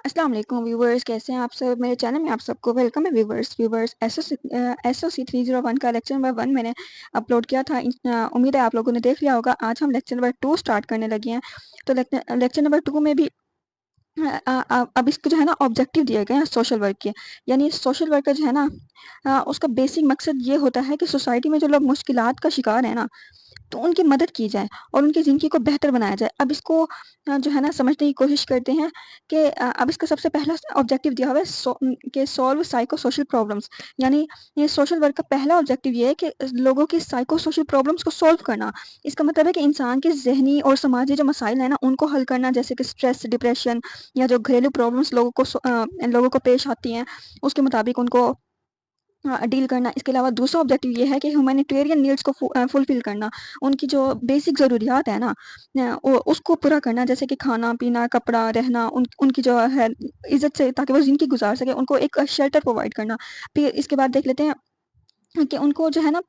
السلام علیکم ویورز، کیسے ہیں آپ سب؟ میرے چینل میں آپ سب کو ویلکم ہے ویورز ایس او سی 301 کا لیکچر نمبر 1 میں نے اپلوڈ کیا تھا. امید ہے آپ لوگوں نے دیکھ لیا ہوگا. آج ہم لیکچر نمبر 2 سٹارٹ کرنے لگے ہیں. تو لیکچر نمبر 2 میں بھی اب اس کو جو ہے نا آبجیکٹیو دیے گئے ہیں سوشل ورک کے. یعنی سوشل ورک کا جو ہے نا اس کا بیسک مقصد یہ ہوتا ہے کہ سوسائٹی میں جو لوگ مشکلات کا شکار ہیں نا، تو ان کی مدد کی جائے اور ان کی زندگی کو بہتر بنایا جائے. اب اس کو جو ہے نا سمجھنے کی کوشش کرتے ہیں کہ اب اس کا سب سے پہلا آبجیکٹیو دیا ہوا ہے کہ سولو سائیکو سوشل پرابلمس. یعنی یہ سوشل ورک کا پہلا آبجیکٹیو یہ ہے کہ لوگوں کی سائیکو سوشل پرابلمس کو سولو کرنا. اس کا مطلب ہے کہ انسان کے ذہنی اور سماجی جو مسائل ہیں نا، ان کو حل کرنا، جیسے کہ اسٹریس، ڈپریشن یا جو گھریلو پرابلمس لوگوں کو پیش آتی ہیں، اس کے مطابق ان کو ڈیل کرنا. اس کے علاوہ دوسرا آبجیکٹیو یہ ہے کہ ہیومینیٹیرین نیڈس کو فلفل کرنا. ان کی جو بیسک ضروریات ہیں نا اس کو پورا کرنا، جیسے کہ کھانا پینا، کپڑا، رہنا، ان کی جو ہے عزت سے تاکہ وہ زندگی گزار سکے، ان کو ایک شیلٹر پرووائڈ کرنا. پھر اس کے بعد دیکھ لیتے ہیں کہ ان کو جو ہے نا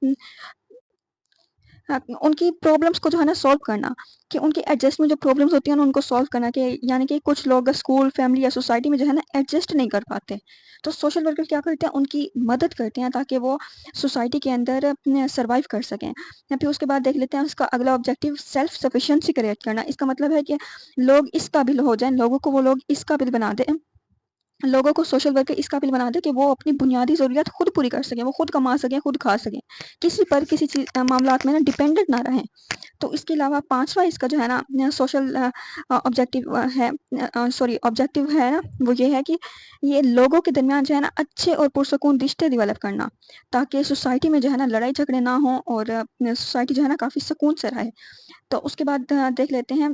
ان کی پرابلمس کو جو ہے نا سولو کرنا، کہ ان کی ایڈجسٹمنٹ جو پرابلمس ہوتی ہیں نا ان کو سولو کرنا. کہ یعنی کہ کچھ لوگ اسکول، فیملی یا سوسائٹی میں جو ہے نا ایڈجسٹ نہیں کر پاتے، تو سوشل ورکر کیا کرتے ہیں، ان کی مدد کرتے ہیں تاکہ وہ سوسائٹی کے اندر سروائیو کر سکیں. پھر اس کے بعد دیکھ لیتے ہیں اس کا اگلا آبجیکٹیو سیلف سفیشینسی کریٹ کرنا. اس کا مطلب ہے کہ لوگ اس قابل ہو جائیں، لوگوں کو وہ لوگ اس قابل بنا دیں، لوگوں کو سوشل ورک اس قابل بنا دے کہ وہ اپنی بنیادی ضروریات خود پوری کر سکیں، وہ خود کما سکیں، خود کھا سکیں، کسی پر کسی چیز معاملات میں نا ڈپینڈنٹ نہ رہیں. تو اس کے علاوہ پانچواں اس کا جو ہے نا سوشل آبجیکٹیو ہے نا، وہ یہ ہے کہ یہ لوگوں کے درمیان جو ہے نا اچھے اور پرسکون رشتے ڈیولپ کرنا، تاکہ سوسائٹی میں جو ہے نا لڑائی جھگڑے نہ ہوں اور سوسائٹی جو ہے نا کافی سکون سے رہے. تو اس کے بعد دیکھ لیتے ہیں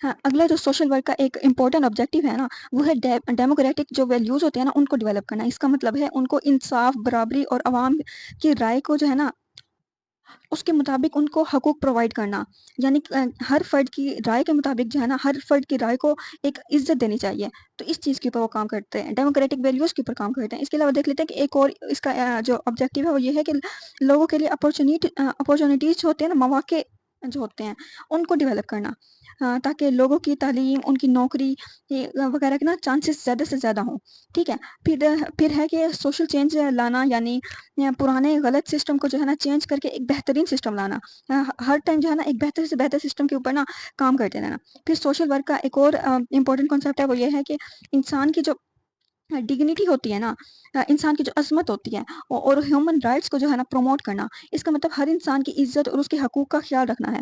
اگلا جو سوشل ورک کا ایک امپورٹنٹ آبجیکٹیو ہے نا، وہ ہے ڈیموکریٹک جو ویلیوز ہوتے ہیں نا ان کو ڈیولپ کرنا. اس کا مطلب ہے ان کو انصاف، برابری اور عوام کی رائے کو جو ہے نا اس کے مطابق ان کو حقوق پرووائڈ کرنا. یعنی ہر فرد کی رائے کے مطابق جو ہے نا ہر فرد کی رائے کو ایک عزت دینی چاہیے. تو اس چیز کے اوپر وہ کام کرتے ہیں، ڈیموکریٹک ویلیوز کے اوپر کام کرتے ہیں. اس کے علاوہ دیکھ لیتے ہیں کہ ایک اور اس کا جو آبجیکٹیو ہے وہ یہ ہے کہ لوگوں کے لیے اپورچونیٹیز جو ہوتے ہیں نا، مواقع جو ہوتے ہیں ان کو ڈیولپ کرنا، تاکہ لوگوں کی تعلیم، ان کی نوکری وغیرہ کے نا چانسز زیادہ سے زیادہ ہوں. ٹھیک ہے. پھر ہے کہ سوشل چینج لانا، یعنی پرانے غلط سسٹم کو جو ہے نا چینج کر کے ایک بہترین سسٹم لانا. ہر ٹائم جو ہے نا ایک بہتر سے بہتر سسٹم کے اوپر نا کام کرتے رہنا. پھر سوشل ورک کا ایک اور امپورٹنٹ کانسیپٹ ہے، وہ یہ ہے کہ انسان کی جو ڈگنیٹی ہوتی ہے نا، انسان کی جو عظمت ہوتی ہے اور ہیومن رائٹس کو جو ہے نا پروموٹ کرنا. اس کا مطلب ہر انسان کی عزت اور اس کے حقوق کا خیال رکھنا ہے.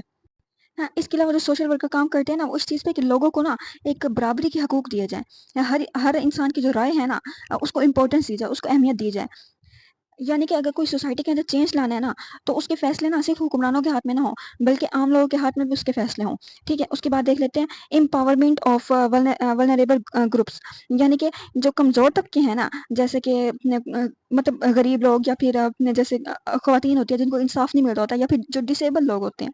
اس کے علاوہ جو سوشل ورک کا کام کرتے ہیں نا، وہ اس چیز پہ کہ لوگوں کو نا ایک برابری کے حقوق دیے جائیں. ہر انسان کی جو رائے ہے نا اس کو امپورٹنس دی جائے، اس کو اہمیت دی جائے. یعنی کہ اگر کوئی سوسائٹی کے اندر چینج لانا ہے نا، تو اس کے فیصلے نہ صرف حکمرانوں کے ہاتھ میں نہ ہوں، بلکہ عام لوگوں کے ہاتھ میں بھی اس کے فیصلے ہوں. ٹھیک ہے. اس کے بعد دیکھ لیتے ہیں امپاورمنٹ آف ولنریبل گروپس. یعنی کہ جو کمزور طبقے ہیں نا، جیسے کہ مطلب غریب لوگ، یا پھر جیسے خواتین ہوتی ہیں جن کو انصاف نہیں مل رہا ہوتا، یا پھر جو ڈسیبل لوگ ہوتے ہیں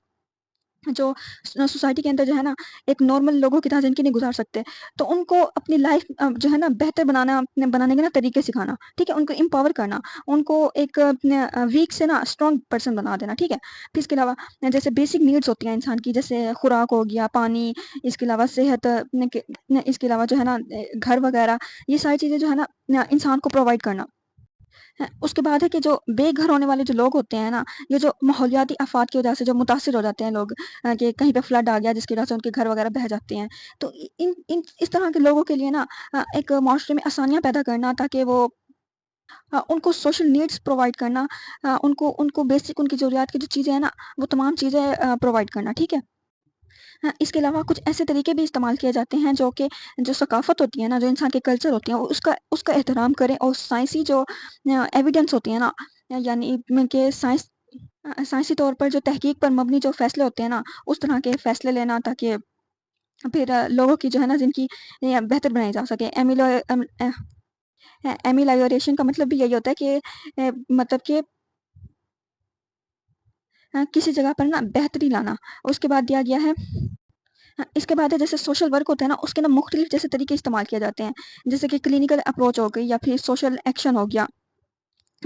جو سوسائٹی کے اندر جو ہے نا ایک نارمل لوگوں کی طرح زندگی نہیں گزار سکتے، تو ان کو اپنی لائف جو ہے نا بہتر بنانے کے نا طریقے سکھانا. ٹھیک ہے. ان کو امپاور کرنا، ان کو ایک ویک سے نا اسٹرانگ پرسن بنا دینا. ٹھیک ہے. پھر اس کے علاوہ جیسے بیسک نیڈس ہوتی ہیں انسان کی، جیسے خوراک ہو گیا، پانی، اس کے علاوہ صحت، اس کے علاوہ جو ہے نا گھر وغیرہ، یہ ساری چیزیں جو ہے نا انسان کو پرووائڈ کرنا. اس کے بعد ہے کہ جو بے گھر ہونے والے جو لوگ ہوتے ہیں نا، یہ جو ماحولیاتی آفات کی وجہ سے جو متاثر ہو جاتے ہیں لوگ، کہ کہیں پہ فلڈ آ گیا جس کی وجہ سے ان کے گھر وغیرہ بہہ جاتے ہیں، تو اس طرح کے لوگوں کے لیے نا ایک معاشرے میں آسانیاں پیدا کرنا، تاکہ وہ ان کو سوشل نیڈس پرووائڈ کرنا، ان کو بیسک ان کی ضروریات کی جو چیزیں ہیں نا وہ تمام چیزیں پرووائڈ کرنا. ٹھیک ہے. اس کے علاوہ کچھ ایسے طریقے بھی استعمال کیے جاتے ہیں جو کہ جو ثقافت ہوتی ہے نا، جو انسان کے کلچر ہوتے ہیں، وہ اس کا احترام کریں، اور سائنسی جو ایویڈنس ہوتی ہے نا، یعنی کہ سائنسی طور پر جو تحقیق پر مبنی جو فیصلے ہوتے ہیں نا، اس طرح کے فیصلے لینا، تاکہ پھر لوگوں کی جو ہے نا زندگی بہتر بنائی جا سکے. ایمیلائیوریشن کا مطلب بھی یہی ہوتا ہے کہ مطلب کہ کسی جگہ پر نا بہتری لانا. اس کے بعد دیا گیا ہے، اس کے بعد ہے جیسے سوشل ورک ہوتا ہے نا، اس کے نا مختلف جیسے طریقے استعمال کیے جاتے ہیں، جیسے کہ کلینکل اپروچ ہو گئی، یا پھر سوشل ایکشن ہو گیا،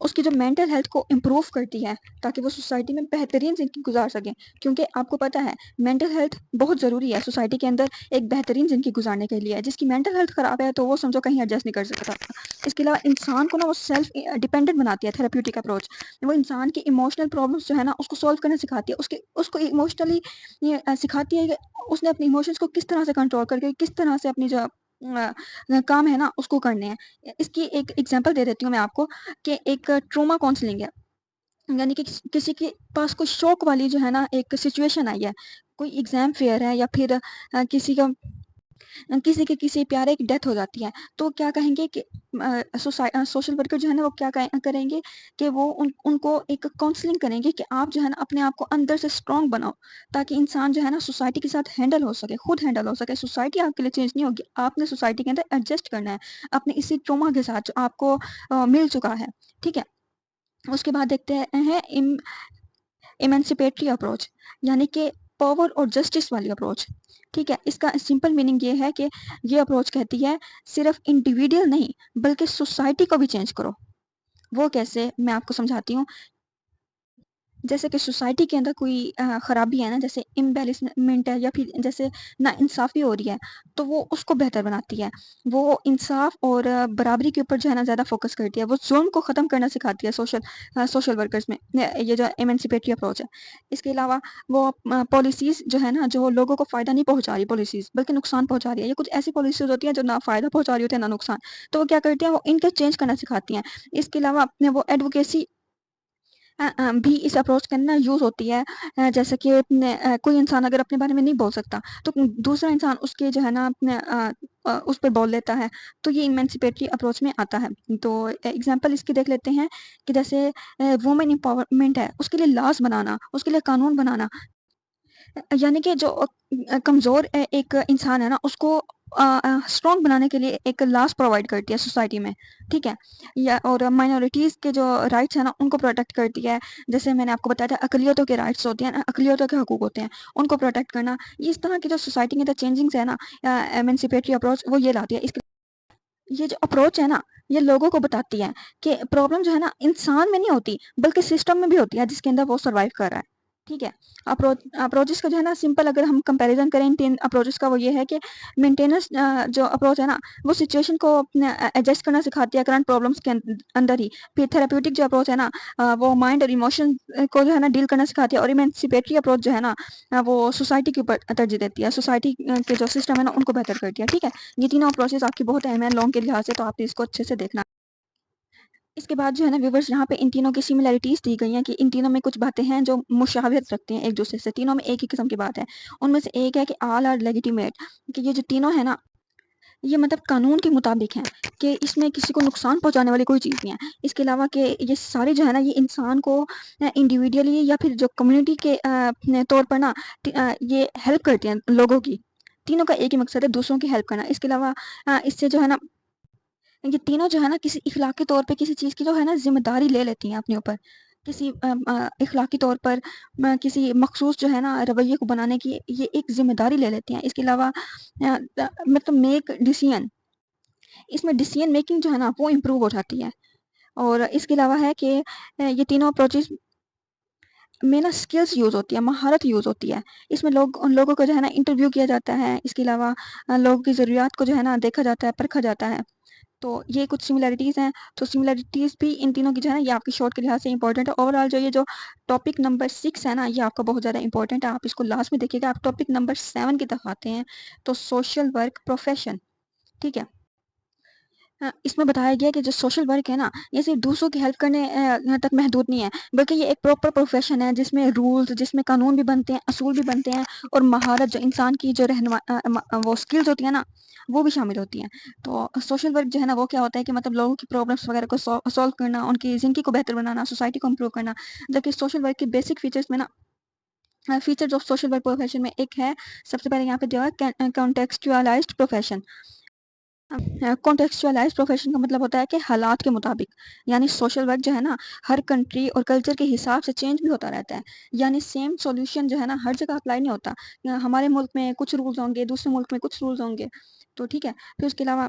اس کی جو مینٹل ہیلتھ کو امپروو کرتی ہے تاکہ وہ سوسائٹی میں بہترین زندگی گزار سکیں، کیونکہ آپ کو پتہ ہے مینٹل ہیلتھ بہت ضروری ہے سوسائٹی کے اندر ایک بہترین زندگی گزارنے کے لیے. جس کی مینٹل ہیلتھ خراب ہے تو وہ سمجھو کہیں ایڈجسٹ نہیں کر سکتا. اس کے علاوہ انسان کو نا وہ سیلف ڈیپینڈنٹ بناتی ہے تھراپیوٹک اپروچ. وہ انسان کی ایموشنل پرابلمس جو ہے نا اس کو سولو کرنا سکھاتی ہے، اس کو ایموشنلی سکھاتی ہے کہ اس نے اپنی ایموشنس کو کس طرح سے کنٹرول کر کے کس طرح سے اپنی جو کام ہے نا اس کو کرنے ہیں. اس کی ایک ایگزامپل دے دیتی ہوں میں آپ کو کہ ایک ٹروما کاؤنسلنگ ہے، یعنی کہ کسی کے پاس کوئی شوق والی جو ہے نا ایک سچویشن آئی ہے، کوئی ایگزام فیئر ہے یا پھر کسی کے کسی پیارے کی ڈیتھ ہو جاتی ہے، تو کیا کہیں گے کہ سوشل ورکر جو ہے نا وہ کیا کریں گے کہ وہ ان کو ایک کاؤنسلنگ کریں گے کہ آپ جو ہے نا اپنے آپ کو اندر سے اسٹرانگ بناؤ تاکہ انسان جو ہے نا سوسائٹی کے ساتھ ہینڈل ہو سکے، خود ہینڈل ہو سکے. سوسائٹی آپ کے لیے چینج نہیں ہوگی، آپ نے سوسائٹی کے اندر ایڈجسٹ کرنا ہے اپنے اسی ٹروما کے ساتھ جو آپ کو مل چکا ہے. ٹھیک ہے، اس کے بعد دیکھتے ہیں ایمنسپیٹری اپروچ، یعنی کہ پاور اور جسٹس والی اپروچ. ٹھیک ہے، اس کا سمپل میننگ یہ ہے کہ یہ اپروچ کہتی ہے صرف انڈیویڈیل نہیں بلکہ سوسائٹی کو بھی چینج کرو. وہ کیسے، میں آپ کو سمجھاتی ہوں. جیسے کہ سوسائٹی کے اندر کوئی خرابی ہے نا، جیسے امبیلنسمنٹ ہے یا پھر جیسے نا انصافی ہو رہی ہے، تو وہ اس کو بہتر بناتی ہے. وہ انصاف اور برابری کے اوپر جو ہے نا زیادہ فوکس کرتی ہے. وہ ظلم کو ختم کرنا سکھاتی ہے سوشل ورکرز میں، یہ جو ایمنسپیٹری اپروچ ہے. اس کے علاوہ وہ پالیسیز جو ہے نا جو لوگوں کو فائدہ نہیں پہنچا رہی پالیسیز بلکہ نقصان پہنچا رہی ہے. یہ کچھ ایسی پالیسیز ہوتی ہیں جو نہ فائدہ پہنچا رہی ہوتی ہیں نہ نقصان، تو وہ کیا کرتی ہیں، وہ ان کے چینج کرنا سکھاتی ہیں. اس کے علاوہ وہ ایڈوکیسی بھی اس اپروچ کے اندر یوز ہوتی ہے. جیسے کہ کوئی انسان اگر اپنے بارے میں نہیں بول سکتا تو دوسرا انسان اس کے جو ہے نا اس پہ بول لیتا ہے، تو یہ ایمنسپیٹری اپروچ میں آتا ہے. تو ایگزامپل اس کی دیکھ لیتے ہیں کہ جیسے وومن امپاورمنٹ ہے، اس کے لیے لاز بنانا، اس کے لیے قانون بنانا، یعنی کہ جو کمزور ایک انسان ہے نا اس کو اسٹرانگ بنانے کے لیے ایک لاس پرووائڈ کرتی ہے سوسائٹی میں. ٹھیک ہے، اور مائنورٹیز کے جو رائٹس ہیں نا ان کو پروٹیکٹ کرتی ہے. جیسے میں نے آپ کو بتایا تھا اقلیتوں کے رائٹس ہوتے ہیں، اقلیتوں کے حقوق ہوتے ہیں، ان کو پروٹیکٹ کرنا. اس طرح کی جو سوسائٹی کے اندر چینجنگز ہے نا ایمنسپیٹری اپروچ وہ یہ لاتی ہے. یہ جو اپروچ ہے نا یہ لوگوں کو بتاتی ہے کہ پرابلم جو ہے نا انسان میں نہیں ہوتی بلکہ سسٹم میں بھی ہوتی ہے جس کے اندر وہ سروائیو کر رہا ہے. ٹھیک ہے، اپروچز کا جو ہے نا سمپل اگر ہم کمپیریزن کریں ان تین اپروچز کا، وہ یہ ہے کہ مینٹیننس جو اپروچ ہے نا وہ سچویشن کو ایڈجسٹ کرنا سکھاتی ہے کرنٹ پرابلمس کے اندر ہی. پھر تھراپیوٹک جو اپروچ ہے نا وہ مائنڈ اور ایموشن کو جو ہے نا ڈیل کرنا سکھاتی ہے. اور ایمنسپیٹری اپروچ جو ہے نا وہ سوسائٹی کے اوپر ترجیح دیتی ہے، سوسائٹی کے جو سسٹم ہے نا ان کو بہتر کرتی ہے. ٹھیک ہے، یہ تینوں اپروچز آپ کی بہت اہم ہے لانگ کے لحاظ سے، تو آپ اس کو اچھے سے دیکھنا. اس کے بعد جو ہے نا ویورز یہاں پہ ان تینوں کی سملیرٹیز دی گئی ہیں کہ ان تینوں میں کچھ باتیں ہیں جو مشابہت رکھتے ہیں ایک دوسرے سے. تینوں میں ایک ہی قسم کی بات ہے. ان میں سے ایک ہے کہ آل آر لیجیٹیمیٹ، کہ یہ جو تینوں ہیں نا یہ مطلب قانون کے مطابق ہیں، کہ اس میں کسی کو نقصان پہنچانے والی کوئی چیز نہیں ہے. اس کے علاوہ کہ یہ سارے جو ہے نا یہ انسان کو انڈیویڈیلی یا پھر جو کمیونٹی کے طور پر نا یہ ہیلپ کرتے ہیں لوگوں کی. تینوں کا ایک ہی مقصد ہے، دوسروں کی ہیلپ کرنا. اس کے علاوہ اس سے جو ہے نا یہ تینوں جو ہے نا کسی اخلاقی طور پہ کسی چیز کی جو ہے نا ذمہ داری لے لیتی ہیں اپنے اوپر، کسی اخلاقی طور پر کسی مخصوص جو ہے نا رویے کو بنانے کی یہ ایک ذمہ داری لے لیتی ہیں. اس کے علاوہ مطلب میک ڈیسیژن، اس میں ڈیسیژن میکنگ جو ہے نا وہ امپروو ہو جاتی ہے. اور اس کے علاوہ ہے کہ یہ تینوں اپروچز میں نا اسکلس یوز ہوتی ہے، مہارت یوز ہوتی ہے. اس میں ان لوگوں کو جو ہے نا انٹرویو کیا جاتا ہے. اس کے علاوہ لوگوں کی ضروریات کو جو ہے نا دیکھا جاتا ہے، پرکھا جاتا ہے. تو یہ کچھ سملیرٹیز ہیں. تو سملیرٹیز بھی ان تینوں کی جو ہے نا یہ آپ کی شارٹ کے لحاظ سے امپورٹنٹ ہے. اوور آل جو یہ جو ٹاپک نمبر 6 ہے نا یہ آپ کا بہت زیادہ امپورٹنٹ ہے، آپ اس کو لاسٹ میں دیکھیے گا. آپ ٹاپک نمبر 7 کی طرف آتے ہیں تو سوشل ورک پروفیشن. ٹھیک ہے، اس میں بتایا گیا کہ جو سوشل ورک ہے نا یہ صرف دوسروں کی ہیلپ کرنے تک محدود نہیں ہے بلکہ یہ ایک پراپر پروفیشن ہے جس میں رولز، جس میں قانون بھی بنتے ہیں، اصول بھی بنتے ہیں، اور مہارت جو انسان کی جو وہ اسکلز ہوتی ہیں نا وہ بھی شامل ہوتی ہیں. تو سوشل ورک جو ہے نا وہ کیا ہوتا ہے کہ مطلب لوگوں کی پرابلمس وغیرہ کو سولو کرنا، ان کی زندگی کو بہتر بنانا، سوسائٹی کو امپروو کرنا. جبکہ سوشل ورک کے بیسک فیچرز میں نا features of social work profession میں ایک ہے سب سے پہلے یہاں پہ دیا ہے کانٹیکسچوالائزڈ پروفیشن. کانٹیکسچوالائز پروفیشن کا مطلب ہوتا ہے کہ حالات کے مطابق، یعنی سوشل ورک جو ہے نا ہر کنٹری اور کلچر کے حساب سے چینج بھی ہوتا رہتا ہے. یعنی سیم سولوشن جو ہے نا ہر جگہ اپلائی نہیں ہوتا. ہمارے ملک میں کچھ رولز ہوں گے، دوسرے ملک میں کچھ رولز ہوں گے. تو ٹھیک ہے، پھر اس کے علاوہ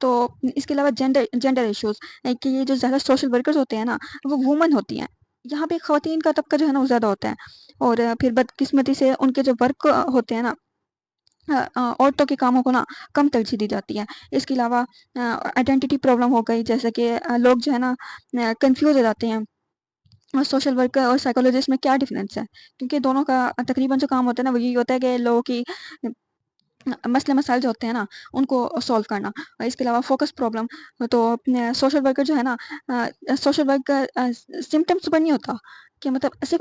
تو اس کے علاوہ جینڈر ایشوز کہ یہ جو زیادہ سوشل ورکرز ہوتے ہیں نا وہ وومن ہوتی ہیں، یہاں پہ خواتین کا طبقہ جو ہے نا وہ زیادہ ہوتا ہے، اور پھر بدقسمتی سے ان کے جو ورک ہوتے ہیں نا عورتوں کے کاموں کو نا کم ترجیح دی جاتی ہے۔ اس کے علاوہ آئیڈینٹی پرابلم ہو گئی، جیسے کہ لوگ جو ہے نا کنفیوز ہو جاتے ہیں سوشل ورکر اور سائیکولوجسٹ میں کیا ڈفرینس ہے، کیونکہ دونوں کا تقریباً جو کام ہوتا ہے نا وہ یہی ہوتا ہے کہ لوگوں کی مسئلے مسائل جو ہوتے ہیں نا ان کو سولو کرنا، اور اس کے علاوہ فوکس پرابلم۔ تو سوشل ورکر جو ہے نا سوشل ورکر سمٹمس پر نہیں ہوتا، کہ مطلب صرف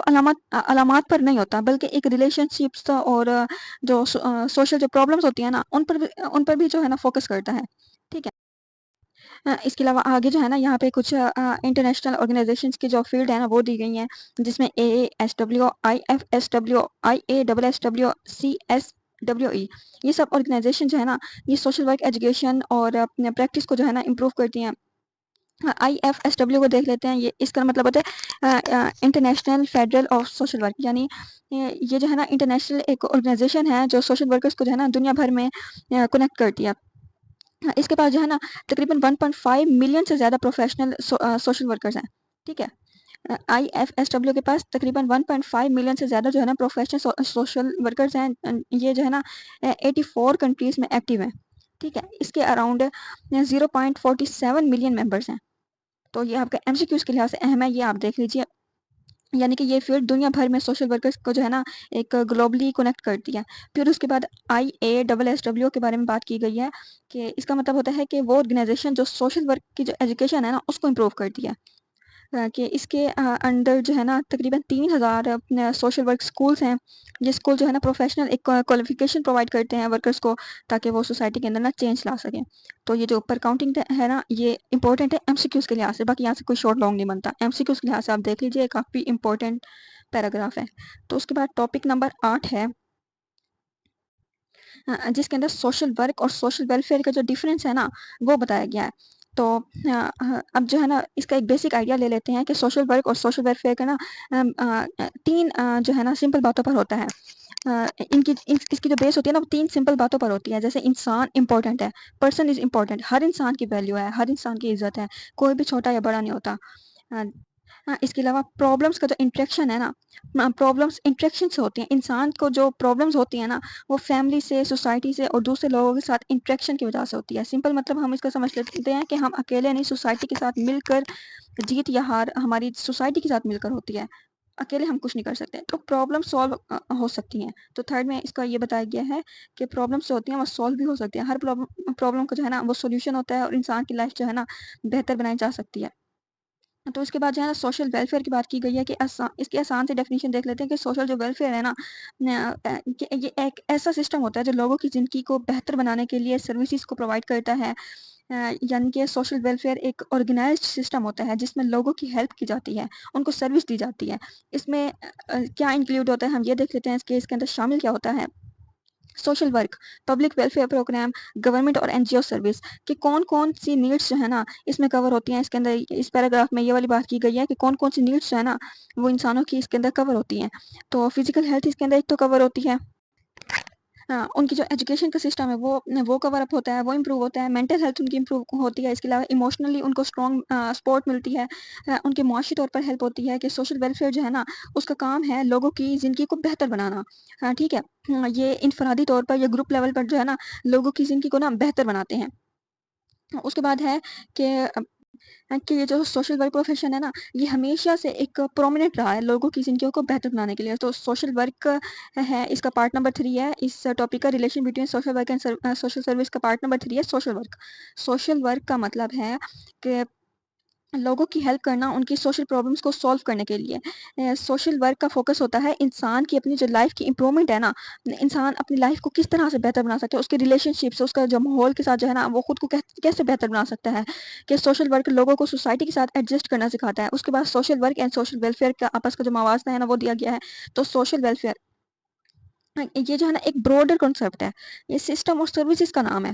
علامات پر نہیں ہوتا، بلکہ ایک ریلیشن شپس اور جو سوشل جو پرابلمس ہوتی ہیں نا ان پر بھی جو ہے نا فوکس کرتا ہے، ٹھیک ہے۔ اس کے علاوہ آگے جو ہے نا یہاں پہ کچھ انٹرنیشنل آرگنائزیشنس کی جو فیلڈ ہے نا وہ دی گئی ہیں، جس میں AASW، IFSW، IASSW، CSWE، یہ سب آرگنائزیشن جو ہے نا یہ سوشل ورک ایجوکیشن اور پریکٹس کو جو ہے نا امپروو کرتی ہیں۔ IFSW کو دیکھ لیتے ہیں، یہ اس کا مطلب ہوتا ہے international federal of social work, یعنی یہ جو ہے نا انٹرنیشنل ایک آرگنائزیشن ہے جو سوشل ورکرس کو جو ہے نا دنیا بھر میں کنیکٹ کرتی ہے۔ اس کے پاس جو ہے نا تقریباً 1.5 ملین سے زیادہ پروفیشنل سوشل ورکرز ہیں، ٹھیک ہے۔ IFSW کے پاس تقریباً 1.5 ملین سے زیادہ جو ہے نا پروفیشنل سوشل ورکرز ہیں، یہ جو ہے نا 84 کنٹریز میں ایکٹیو ہیں، ٹھیک ہے۔ اس کے اراؤنڈ 0.47 ملین ممبرز ہیں۔ تو یہ آپ کا MCQs کے لحاظ سے اہم ہے، یہ آپ دیکھ لیجئے، یعنی کہ یہ فیلڈ دنیا بھر میں سوشل ورکرز کو جو ہے نا ایک گلوبلی کنیکٹ کرتی ہے۔ پھر اس کے بعد IASSW کے بارے میں بات کی گئی ہے، کہ اس کا مطلب ہوتا ہے کہ وہ آرگنائزیشن جو سوشل ورک کی جو ایجوکیشن ہے نا اس کو امپروو کرتی ہے، کہ اس کے اندر جو ہے نا تقریباً 3000 سوشل ورک سکولز ہیں، یہ اسکول جو ہے نا پروفیشنل ایک کوالیفیکیشن پرووائڈ کرتے ہیں ورکرز کو، تاکہ وہ سوسائٹی کے اندر نا چینج لا سکیں۔ تو یہ جو اوپر کاؤنٹنگ ہے نا یہ امپورٹنٹ ہے MCQs کے لحاظ سے، باقی یہاں سے کوئی شارٹ لانگ نہیں بنتا، MCQs کے لحاظ سے آپ دیکھ لیجیے، کافی امپورٹنٹ پیراگراف ہے۔ تو اس کے بعد ٹاپک نمبر 8 ہے، جس کے اندر سوشل ورک اور سوشل ویلفیئر کا جو ڈفرینس ہے نا وہ بتایا گیا ہے۔ تو اب جو ہے نا اس کا ایک بیسک آئیڈیا لے لیتے ہیں کہ سوشل ورک اور سوشل ویلفیئر کا نا 3 جو ہے نا سمپل باتوں پر ہوتا ہے۔ اس کی جو بیس ہوتی ہے نا وہ 3 سمپل باتوں پر ہوتی ہے، جیسے انسان امپورٹنٹ ہے، پرسن از امپورٹنٹ، ہر انسان کی ویلیو ہے، ہر انسان کی عزت ہے، کوئی بھی چھوٹا یا بڑا نہیں ہوتا۔ اس کے علاوہ پرابلمس کا جو انٹریکشن ہے نا، پرابلمس انٹریکشن سے ہوتی ہیں، انسان کو جو پرابلمس ہوتی ہیں نا وہ فیملی سے، سوسائٹی سے اور دوسرے لوگوں کے ساتھ انٹریکشن کی وجہ سے ہوتی ہے۔ سمپل مطلب ہم اس کا سمجھ لیتے ہیں کہ ہم اکیلے نہیں، سوسائٹی کے ساتھ مل کر جیت یا ہار ہماری سوسائٹی کے ساتھ مل کر ہوتی ہے، اکیلے ہم کچھ نہیں کر سکتے۔ تو پرابلم سالو ہو سکتی ہیں۔ تو تھرڈ میں اس کا یہ بتایا گیا ہے کہ پرابلمس جو ہوتی ہیں وہ سالو بھی ہو سکتی ہیں، ہر پرابلم کا جو ہے نا وہ سولوشن ہوتا ہے، اور انسان کی لائف جو ہے نا بہتر بنائی جا سکتی ہے۔ تو اس کے بعد جو ہے نا سوشل ویلفیئر کی بات کی گئی ہے، کہ اس کی آسان سے ڈیفینیشن دیکھ لیتے ہیں کہ سوشل جو ویلفیئر ہے نا کہ یہ ایک ایسا سسٹم ہوتا ہے جو لوگوں کی زندگی کو بہتر بنانے کے لیے سروسز کو پرووائڈ کرتا ہے، یعنی کہ سوشل ویلفیئر ایک آرگنائزڈ سسٹم ہوتا ہے جس میں لوگوں کی ہیلپ کی جاتی ہے، ان کو سروس دی جاتی ہے۔ اس میں کیا انکلوڈ ہوتا ہے ہم یہ دیکھ لیتے ہیں، کہ اس کے اندر شامل کیا ہوتا ہے۔ Social work, public welfare program, government اور NGO سروس، کہ کون کون سی نیڈس جو ہے نا اس میں کور ہوتی ہیں۔ اس کے اندر اس پیراگراف میں یہ والی بات کی گئی ہے کہ کون کون سی نیڈس جو ہے نا وہ انسانوں کی اس کے اندر کور ہوتی ہیں۔ تو فزیکل ہیلتھ اس کے اندر ایک تو کور ہوتی ہے، ان کی جو ایجوکیشن کا سسٹم ہے وہ کور اپ ہوتا ہے، وہ امپروو ہوتا ہے، مینٹل ہیلتھ ان کی امپروو ہوتی ہے، اس کے علاوہ ایموشنلی ان کو اسٹرانگ سپورٹ ملتی ہے، ان کے معاشی طور پر ہیلپ ہوتی ہے، کہ سوشل ویلفیئر جو ہے نا اس کا کام ہے لوگوں کی زندگی کو بہتر بنانا، ٹھیک ہے۔ یہ انفرادی طور پر یا گروپ لیول پر جو ہے نا لوگوں کی زندگی کو نا بہتر بناتے ہیں۔ اس کے بعد ہے کہ یہ جو سوشل ورک پروفیشن ہے نا یہ ہمیشہ سے ایک پرومیننٹ رہا ہے لوگوں کی زندگیوں کو بہتر بنانے کے لیے۔ تو سوشل ورک ہے، اس کا پارٹ نمبر 3 ہے، اس ٹاپک کا relation between social work and social service کا پارٹ نمبر 3 ہے سوشل ورک۔ سوشل ورک کا مطلب ہے کہ لوگوں کی ہیلپ کرنا ان کی سوشل پرابلمس کو سولو کرنے کے لیے۔ سوشل ورک کا فوکس ہوتا ہے انسان کی اپنی جو لائف کی امپرومنٹ ہے نا، انسان اپنی لائف کو کس طرح سے بہتر بنا سکتا ہے، اس کے ریلیشن شپس، اس کا جو ماحول کے ساتھ جو ہے نا وہ خود کو کیسے بہتر بنا سکتا ہے، کہ سوشل ورک لوگوں کو سوسائٹی کے ساتھ ایڈجسٹ کرنا سکھاتا ہے۔ اس کے بعد social work and social welfare کا آپس کا جو موازنہ ہے نا وہ دیا گیا ہے۔ تو سوشل ویلفیئر یہ جو ہے نا ایک براڈر کنسیپٹ ہے، یہ سسٹم اور سروسز کا نام ہے،